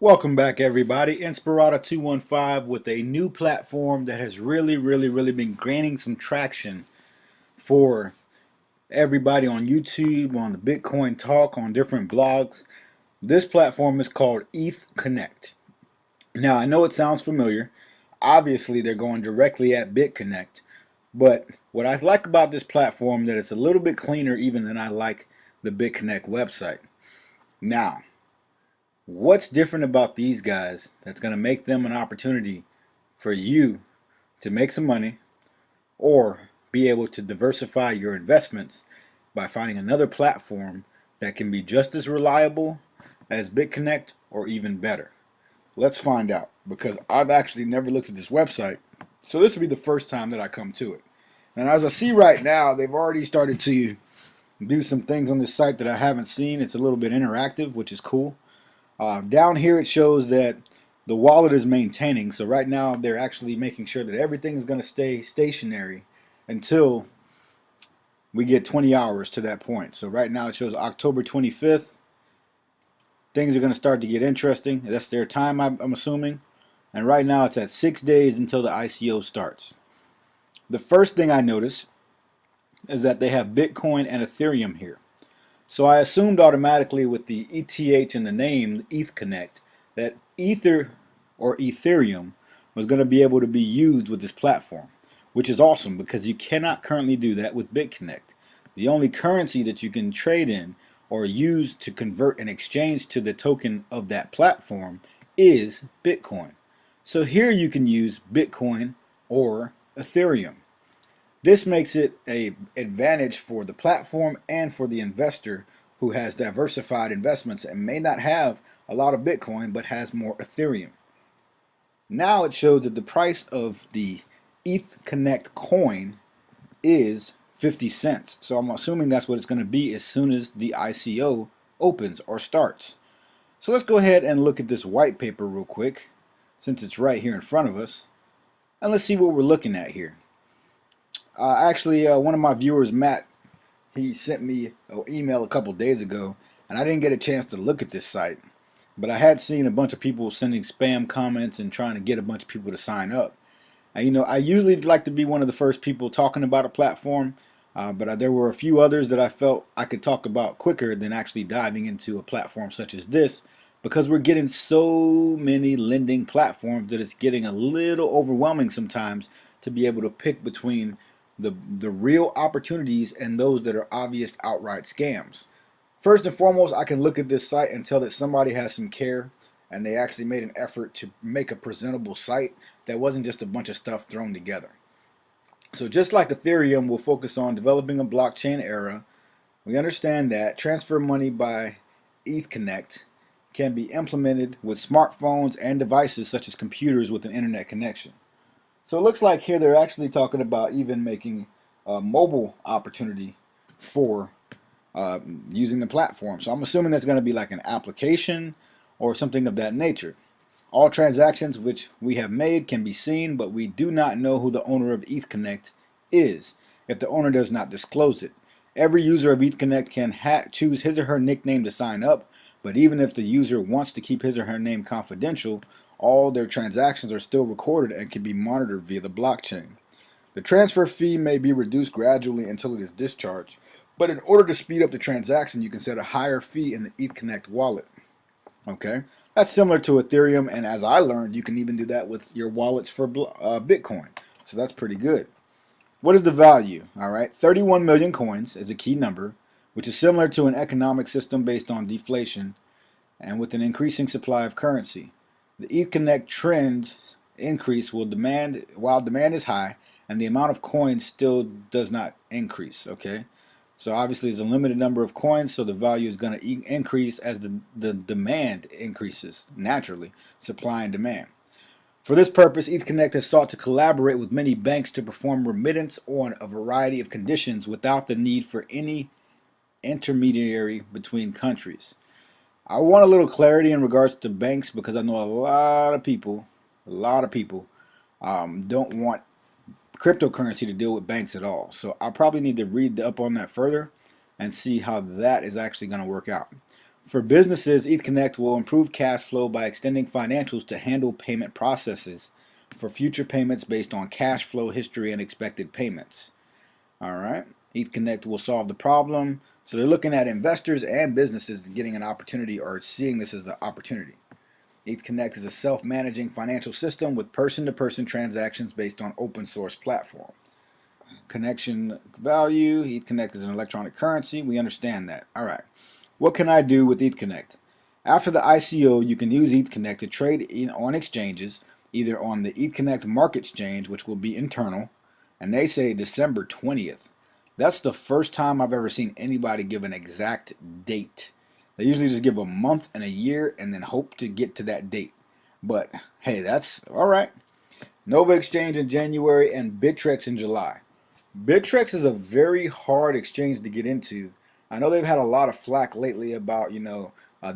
Welcome back, everybody. Inspirata215 with a new platform that has really been gaining some traction for everybody on YouTube, on the Bitcoin Talk, on different blogs. This platform is called Ethconnect. Now, I know it sounds familiar. Obviously, they're going directly at BitConnect, but what I like about this platform that it's a little bit cleaner even than I like the BitConnect website. Now, what's different about these guys that's going to make them an opportunity for you to make some money or be able to diversify your investments by finding another platform that can be just as reliable as BitConnect or even better? Let's find out, because I've actually never looked at this website, so this will be the first time that I come to it. And as I see right now, they've already started to do some things on this site that I haven't seen. It's a little bit interactive, which is cool. Down here it shows that the wallet is maintaining. So right now they're actually making sure that everything is going to stay stationary until we get 20 hours to that point. So right now it shows October 25th. Things are going to start to get interesting. That's their time, I'm assuming. And right now it's at 6 days until the ICO starts. The first thing I notice is that they have Bitcoin and Ethereum here. So I assumed automatically with the ETH in the name, Ethconnect, that Ether or Ethereum was going to be able to be used with this platform, which is awesome because you cannot currently do that with BitConnect. The only currency that you can trade in or use to convert and exchange to the token of that platform is Bitcoin. So here you can use Bitcoin or Ethereum. This makes it an advantage for the platform and for the investor who has diversified investments and may not have a lot of Bitcoin but has more Ethereum. Now it shows that the price of the Ethconnect coin is 50 cents. So I'm assuming that's what it's going to be as soon as the ICO opens or starts. So let's go ahead and look at this white paper real quick, since it's right here in front of us, and let's see what we're looking at here. Actually, one of my viewers, Matt, he sent me an email a couple days ago, and I didn't get a chance to look at this site. But I had seen a bunch of people sending spam comments and trying to get a bunch of people to sign up. And, I usually like to be one of the first people talking about a platform, but there were a few others that I felt I could talk about quicker than actually diving into a platform such as this, because we're getting so many lending platforms that it's getting a little overwhelming sometimes to be able to pick between the real opportunities and those that are obvious outright scams. First and foremost, I can look at this site and tell that somebody has some care and they actually made an effort to make a presentable site that wasn't just a bunch of stuff thrown together. So just like Ethereum will focus on developing a blockchain era, we understand that transfer money by Ethconnect can be implemented with smartphones and devices such as computers with an internet connection. So it looks like here they're actually talking about even making a mobile opportunity for using the platform. So I'm assuming that's going to be like an application or something of that nature. All transactions which we have made can be seen, but we do not know who the owner of Ethconnect is if the owner does not disclose it. Every user of Ethconnect can choose his or her nickname to sign up, but even if the user wants to keep his or her name confidential, all their transactions are still recorded and can be monitored via the blockchain. The transfer fee may be reduced gradually until it is discharged, but in order to speed up the transaction, you can set a higher fee in the Ethconnect wallet. Okay, that's similar to Ethereum, and as I learned, you can even do that with your wallets for Bitcoin. So that's pretty good. What is the value? All right, 31 million coins is a key number, which is similar to an economic system based on deflation and with an increasing supply of currency. The Ethconnect trend increase while demand is high, and the amount of coins still does not increase. Okay, so obviously there's a limited number of coins, so the value is going to increase as the demand increases naturally, supply and demand. For this purpose, Ethconnect has sought to collaborate with many banks to perform remittance on a variety of conditions without the need for any intermediary between countries. I want a little clarity in regards to banks because I know a lot of people don't want cryptocurrency to deal with banks at all. So I probably need to read up on that further and see how that is actually going to work out. For businesses, Ethconnect will improve cash flow by extending financials to handle payment processes for future payments based on cash flow history and expected payments. All right. Ethconnect will solve the problem. So they're looking at investors and businesses getting an opportunity or seeing this as an opportunity. Ethconnect is a self-managing financial system with person-to-person transactions based on open source platform. Connection value. Ethconnect is an electronic currency. We understand that. All right. What can I do with Ethconnect? After the ICO, you can use Ethconnect to trade on exchanges, either on the Ethconnect Market Exchange, which will be internal, and they say December 20th. That's the first time I've ever seen anybody give an exact date. They usually just give a month and a year and then hope to get to that date. But hey, that's all right. Nova Exchange in January and Bittrex in July. Bittrex is a very hard exchange to get into. I know they've had a lot of flack lately about,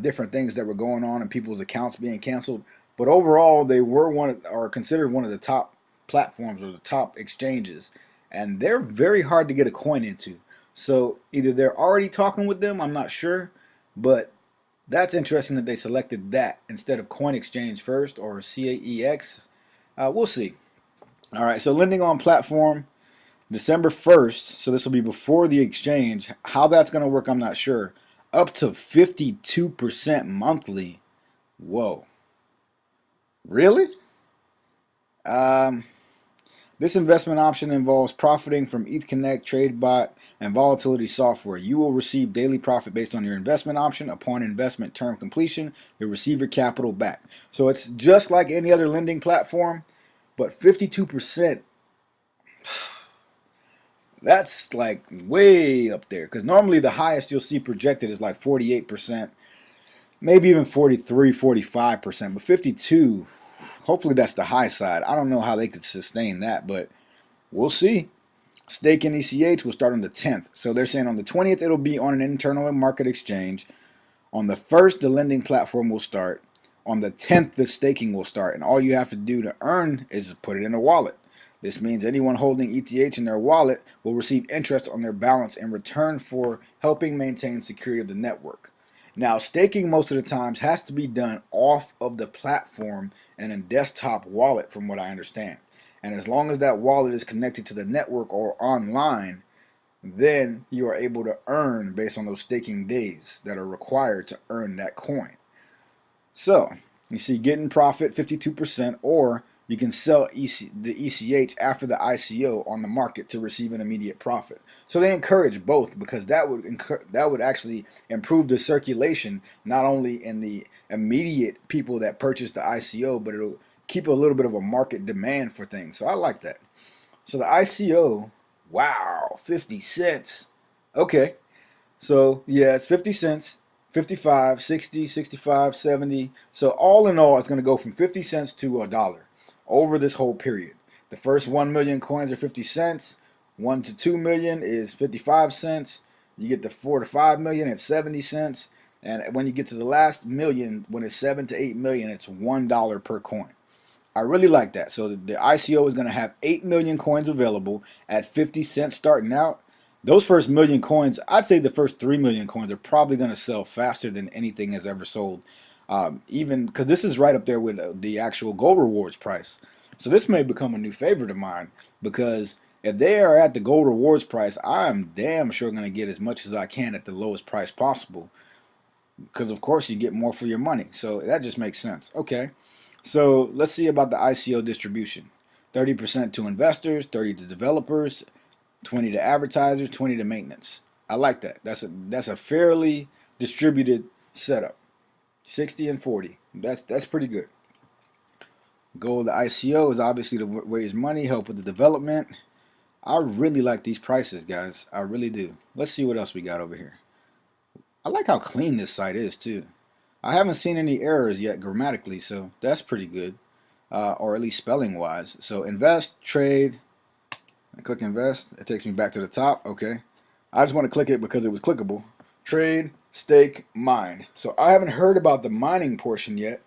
different things that were going on and people's accounts being canceled. But overall, they are considered one of the top platforms or the top exchanges. And they're very hard to get a coin into. So either they're already talking with them, I'm not sure. But that's interesting that they selected that instead of Coin Exchange first or CAEX. We'll see. All right, so lending on platform. December 1st, so this will be before the exchange. How that's going to work, I'm not sure. Up to 52% monthly. Whoa. Really? This investment option involves profiting from Ethconnect, TradeBot, and volatility software. You will receive daily profit based on your investment option. Upon investment term completion, you'll receive your capital back. So it's just like any other lending platform, but 52%. That's like way up there, because normally the highest you'll see projected is like 48%, maybe even 43, 45%, but 52, hopefully that's the high side. I don't know how they could sustain that, but we'll see. Stake in ECH will start on the 10th. So they're saying on the 20th it'll be on an internal market exchange. On the 1st, the lending platform will start. On the 10th, the staking will start, and all you have to do to earn is put it in a wallet. This means anyone holding ETH in their wallet will receive interest on their balance in return for helping maintain security of the network. Now, staking most of the times has to be done off of the platform and a desktop wallet, from what I understand. And as long as that wallet is connected to the network or online, then you are able to earn based on those staking days that are required to earn that coin. So, you see getting profit 52%, or you can sell the ECH after the ICO on the market to receive an immediate profit. So they encourage both, because that would actually improve the circulation, not only in the immediate people that purchase the ICO, but it'll keep a little bit of a market demand for things. So I like that. So the ICO, wow, 50 cents. Okay. So yeah, it's 50 cents. 55, 60, 65, 70. So all in all, it's going to go from 50 cents to $1 over this whole period. The first 1 million coins are 50 cents. 1 to 2 million is 55 cents. You get to 4 to 5 million, it's 70 cents. And when you get to the last million, when it's 7 to 8 million, it's $1 per coin. I really like that. So the ICO is going to have 8 million coins available at 50 cents starting out. Those first million coins, I'd say the first 3 million coins are probably going to sell faster than anything has ever sold. Even because this is right up there with the actual gold rewards price. So this may become a new favorite of mine, because if they are at the gold rewards price, I'm damn sure going to get as much as I can at the lowest price possible. Because of course you get more for your money. So that just makes sense. Okay. So let's see about the ICO distribution. 30% to investors, 30% to developers, 20% to advertisers, 20% to maintenance. I like that. That's a fairly distributed setup. 60 and 40. That's pretty good. Goal of the ICO is obviously to raise money, help with the development. I really like these prices, guys. I really do. Let's see what else we got over here. I like how clean this site is too. I haven't seen any errors yet grammatically, so that's pretty good. Or at least spelling wise. So invest, trade. I click invest. It takes me back to the top. Okay. I just want to click it because it was clickable. Trade, stake, mine. So I haven't heard about the mining portion yet,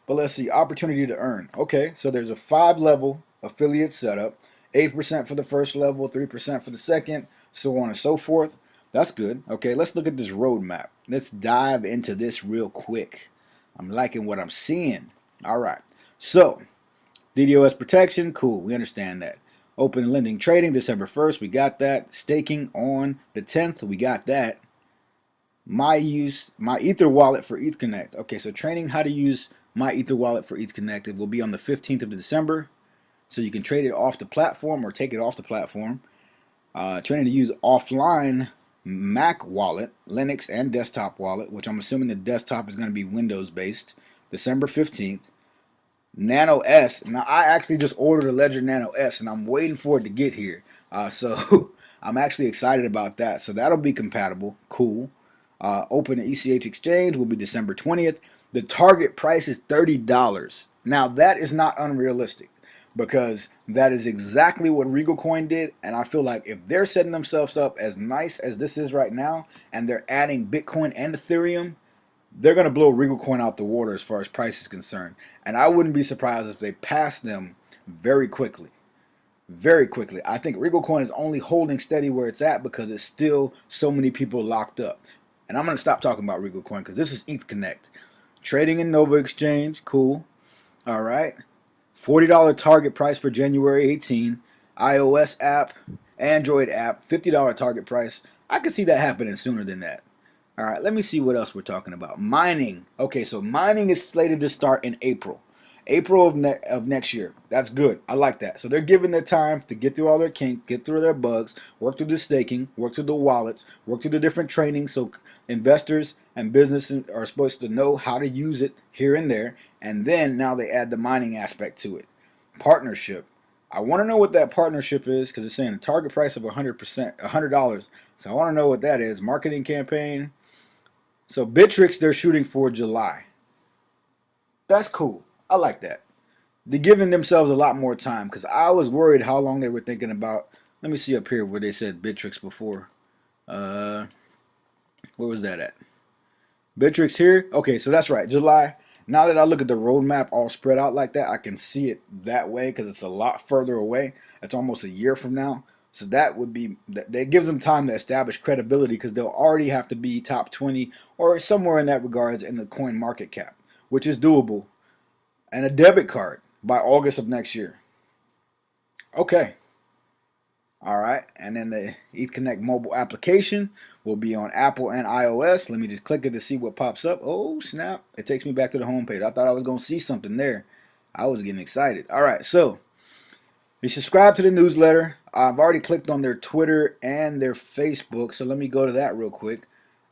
but let's see. Opportunity to earn. Okay. So there's a 5-level affiliate setup. 8% for the first level, 3% for the second, so on and so forth. That's good. Okay, let's look at this roadmap. Let's dive into this real quick. I'm liking what I'm seeing. All right. So, DDoS protection, cool. We understand that. Open lending trading, December 1st, we got that. Staking on the 10th, we got that. My Ether wallet for Ethconnect. Okay, so training how to use my Ether wallet for Ethconnect. It will be on the 15th of December. So you can trade it off the platform or take it off the platform. Training to use offline Mac wallet, Linux and desktop wallet, which I'm assuming the desktop is going to be Windows based, December 15th. Nano S. Now, I actually just ordered a Ledger Nano S and I'm waiting for it to get here. So I'm actually excited about that. So that'll be compatible. Cool. Open an ECH exchange will be December 20th. The target price is $30. Now, that is not unrealistic because that is exactly what Regal Coin did. And I feel like if they're setting themselves up as nice as this is right now and they're adding Bitcoin and Ethereum, they're going to blow Regal Coin out the water as far as price is concerned. And I wouldn't be surprised if they pass them very quickly. Very quickly. I think Regal Coin is only holding steady where it's at because it's still so many people locked up. And I'm going to stop talking about Regal Coin because this is Ethconnect. Trading in Nova Exchange, cool. All right. $40 target price for January 18. iOS app, Android app, $50 target price. I could see that happening sooner than that. All right, let me see what else we're talking about. Mining. Okay, so mining is slated to start in April. April of next year. That's good. I like that. So they're giving their time to get through all their kinks, get through their bugs, work through the staking, work through the wallets, work through the different trainings so investors and businesses are supposed to know how to use it here and there. And then now they add the mining aspect to it. Partnership. I want to know what that partnership is because it's saying a target price of 100%, So I want to know what that is. Marketing campaign. So Bittrex, they're shooting for July. That's cool. I like that. They're giving themselves a lot more time because I was worried how long they were thinking about. Let me see up here where they said Bittrex before. Where was that at? Bittrex here. Okay, so that's right, July. Now that I look at the roadmap all spread out like that, I can see it that way because it's a lot further away. It's almost a year from now. So that would be, that gives them time to establish credibility because they'll already have to be top 20 or somewhere in that regards in the coin market cap, which is doable. And a debit card by August of next year. Okay. All right. And then the Ethconnect mobile application will be on Apple and iOS. Let me just click it to see what pops up. Oh, snap. It takes me back to the home page. I thought I was going to see something there. I was getting excited. All right. So you subscribe to the newsletter. I've already clicked on their Twitter and their Facebook. So let me go to that real quick.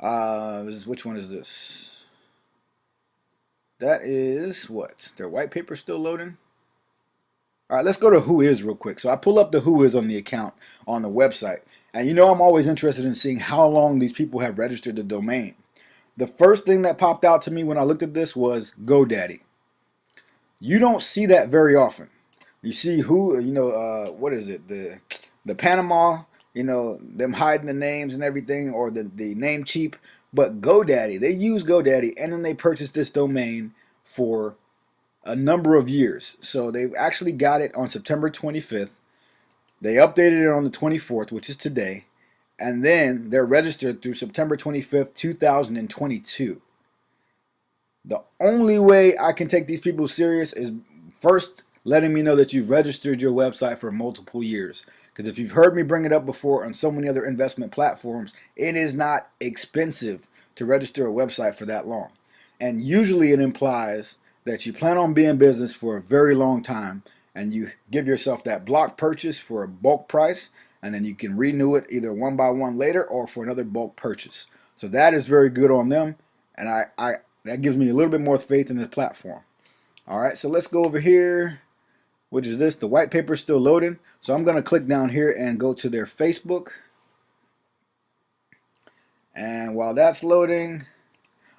Which one is this? That is what? Their white paper still loading? All right, let's go to Who Is real quick. So I pull up the Who Is on the account on the website. And you know I'm always interested in seeing how long these people have registered the domain. The first thing that popped out to me when I looked at this was GoDaddy. You don't see that very often. You see who, what is it? The Panama, them hiding the names and everything, or the name cheap. But GoDaddy, they use GoDaddy and then they purchased this domain for a number of years. So they actually got it on September 25th. They updated it on the 24th, which is today. And then they're registered through September 25th, 2022. The only way I can take these people serious is first letting me know that you've registered your website for multiple years. Because if you've heard me bring it up before on so many other investment platforms, it is not expensive to register a website for that long. And usually it implies that you plan on being in business for a very long time and you give yourself that block purchase for a bulk price, and then you can renew it either one by one later or for another bulk purchase. So that is very good on them, and I that gives me a little bit more faith in this platform. All right, so let's go over here, which is this. The white paper is still loading, so I'm going to click down here and go to their Facebook. And while that's loading,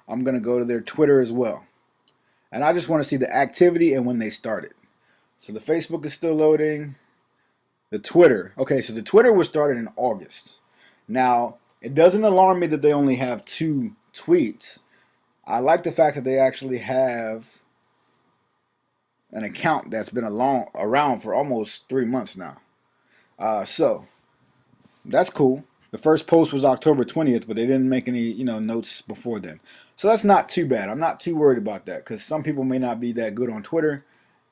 I'm going to go to their Twitter as well. And I just want to see the activity and when they started. So the Facebook is still loading. The Twitter. Okay, so the Twitter was started in August. Now, it doesn't alarm me that they only have 2 tweets. I like the fact that they actually have an account that's been around for almost 3 months now. So, that's cool. The first post was October 20th, but they didn't make any, notes before then. So that's not too bad. I'm not too worried about that because some people may not be that good on Twitter,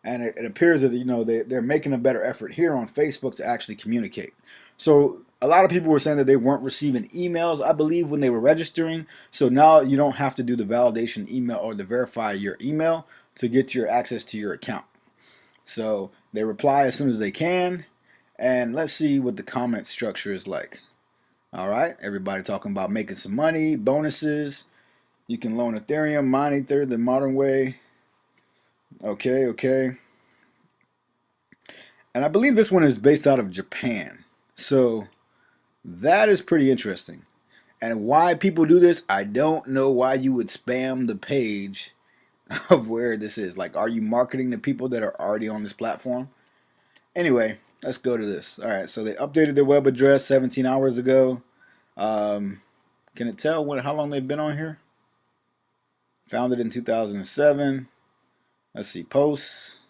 and it appears that they're making a better effort here on Facebook to actually communicate. So a lot of people were saying that they weren't receiving emails, I believe, when they were registering. So now you don't have to do the validation email or to verify your email to get your access to your account. So they reply as soon as they can, and let's see what the comment structure is like. All right, everybody talking about making some money, bonuses. You can loan Ethereum, mine Ether the modern way. Okay. And I believe this one is based out of Japan. So that is pretty interesting. And why people do this, I don't know why you would spam the page of where this is. Like, are you marketing to people that are already on this platform? Anyway, let's go to this. All right, so they updated their web address 17 hours ago. Can it tell how long they've been on here? Founded in 2007. Let's see, posts.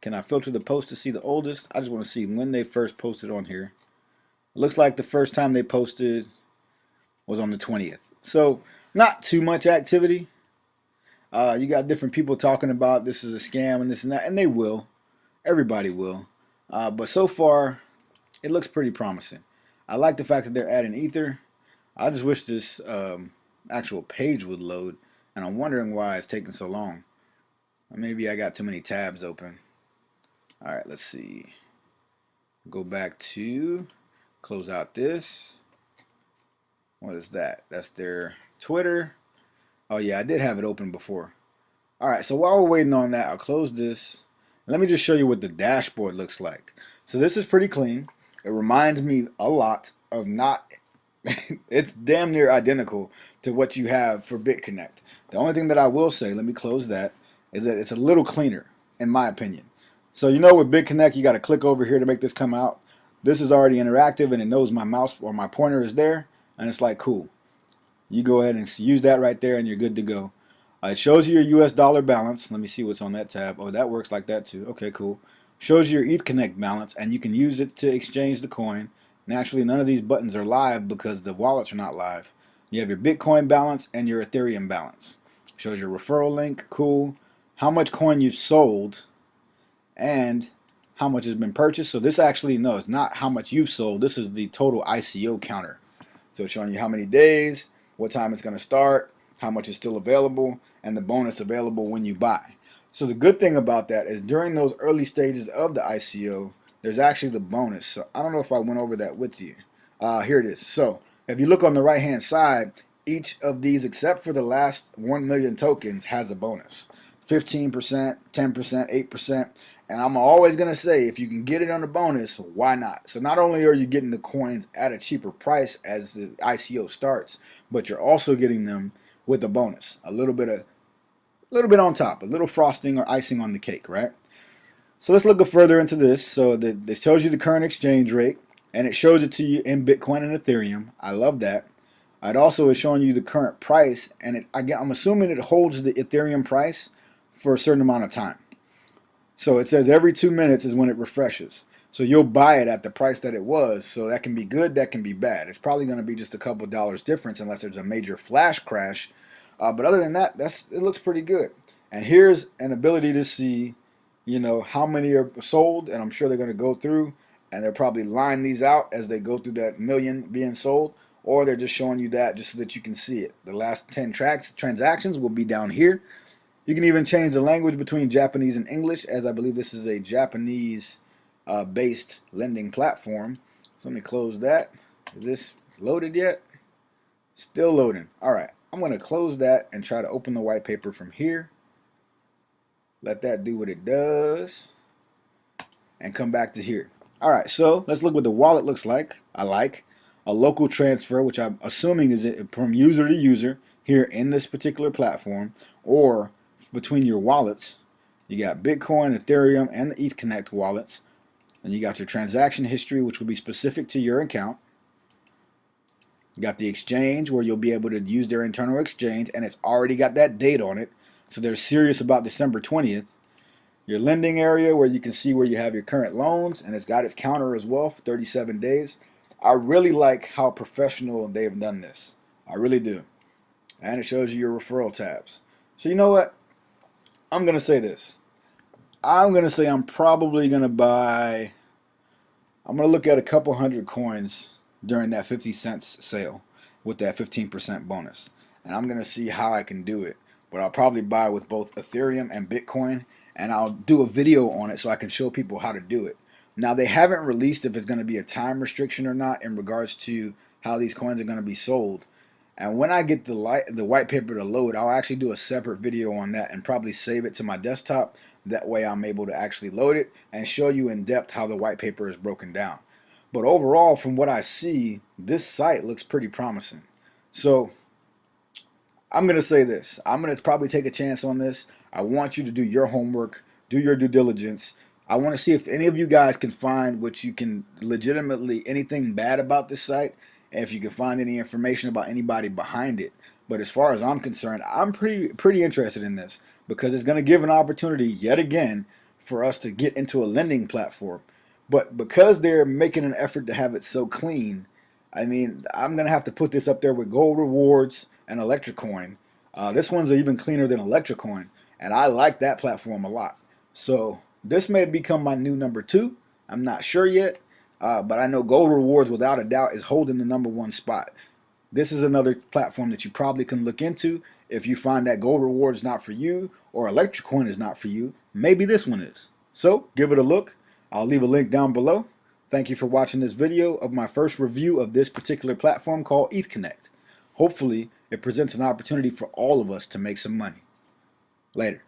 Can I filter the post to see the oldest? I just want to see when they first posted on here. It looks like the first time they posted was on the 20th. So not too much activity. You got different people talking about this is a scam and this and that, and they will. Everybody will. But so far, it looks pretty promising. I like the fact that they're adding Ether. I just wish this actual page would load, and I'm wondering why it's taking so long. Maybe I got too many tabs open. All right, let's see. Go back to close out this. What is that? That's their Twitter. Oh yeah, I did have it open before. All right, so while we're waiting on that, I'll close this. Let me just show you what the dashboard looks like. So this is pretty clean. It reminds me a lot of it's damn near identical to what you have for Ethconnect. The only thing that I will say, let me close that, is that it's a little cleaner, in my opinion. So with Ethconnect, you got to click over here to make this come out. This is already interactive, and it knows my mouse or my pointer is there, and it's like, cool. You go ahead and use that right there, and you're good to go. It shows you your US dollar balance. Let me see what's on that tab. Oh, that works like that too. Okay, cool. Shows you your Ethconnect balance, and you can use it to exchange the coin. Naturally, none of these buttons are live because the wallets are not live. You have your Bitcoin balance and your Ethereum balance. Shows your referral link. Cool. How much coin you've sold and how much has been purchased. So this actually, no, it's not how much you've sold. This is the total ICO counter. So it's showing you how many days, what time it's going to start, how much is still available, and the bonus available when you buy. So the good thing about that is during those early stages of the ICO, there's actually the bonus. So I don't know if I went over that with you. Here it is. So if you look on the right hand side, each of these except for the last 1 million tokens has a bonus. 15%, 10%, 8%. And I'm always going to say, if you can get it on the bonus, why not? So not only are you getting the coins at a cheaper price as the ICO starts, but you're also getting them with a bonus. A little bit on top, a little frosting or icing on the cake, right? So let's look further into this. So this tells you the current exchange rate, and it shows it to you in Bitcoin and Ethereum. I love that. It also is showing you the current price, and I'm assuming it holds the Ethereum price for a certain amount of time. So it says every 2 minutes is when it refreshes. So you'll buy it at the price that it was. So that can be good, that can be bad. It's probably going to be just a couple dollars difference unless there's a major flash crash. But other than that, it looks pretty good. And here's an ability to see, how many are sold. And I'm sure they're going to go through and they'll probably line these out as they go through that million being sold. Or they're just showing you that just so that you can see it. The last 10 transactions will be down here. You can even change the language between Japanese and English, as I believe this is a Japanese based lending platform. So let me close that. Is this loaded yet? Still loading. All right, I'm going to close that and try to open the white paper from here. Let that do what it does and come back to here. All right, so let's look what the wallet looks like. I like a local transfer, which I'm assuming is from user to user here in this particular platform, or between your wallets. You got Bitcoin, Ethereum, and the Ethconnect wallets. And you got your transaction history, which will be specific to your account. You got the exchange, where you'll be able to use their internal exchange, and it's already got that date on it. So they're serious about December 20th. Your lending area, where you can see where you have your current loans, and it's got its counter as well for 37 days. I really like how professional they've done this. I really do. And it shows you your referral tabs. So you know what? I'm going to say this. I'm going to say I'm probably going to buy, I'm going to look at a couple hundred coins during that 50 cents sale with that 15% bonus. And I'm going to see how I can do it. But I'll probably buy with both Ethereum and Bitcoin. And I'll do a video on it so I can show people how to do it. Now, they haven't released if it's going to be a time restriction or not in regards to how these coins are going to be sold. And when I get the white paper to load, I'll actually do a separate video on that and probably save it to my desktop. That way I'm able to actually load it and show you in depth how the white paper is broken down. But overall, from what I see, this site looks pretty promising. So I'm going to say this. I'm going to probably take a chance on this. I want you to do your homework, do your due diligence. I want to see if any of you guys can find what you can legitimately, anything bad about this site, and if you can find any information about anybody behind it. But as far as I'm concerned, I'm pretty interested in this because it's going to give an opportunity yet again for us to get into a lending platform. But because they're making an effort to have it so clean, I mean, I'm going to have to put this up there with Gold Rewards and Electrocoin. This one's even cleaner than Electrocoin, and I like that platform a lot. So this may become my new number 2. I'm not sure yet, but I know Gold Rewards without a doubt is holding the number 1 spot. This is another platform that you probably can look into if you find that Gold Reward is not for you or Electrocoin is not for you. Maybe this one is. So give it a look. I'll leave a link down below. Thank you for watching this video of my first review of this particular platform called Ethconnect. Hopefully, it presents an opportunity for all of us to make some money. Later.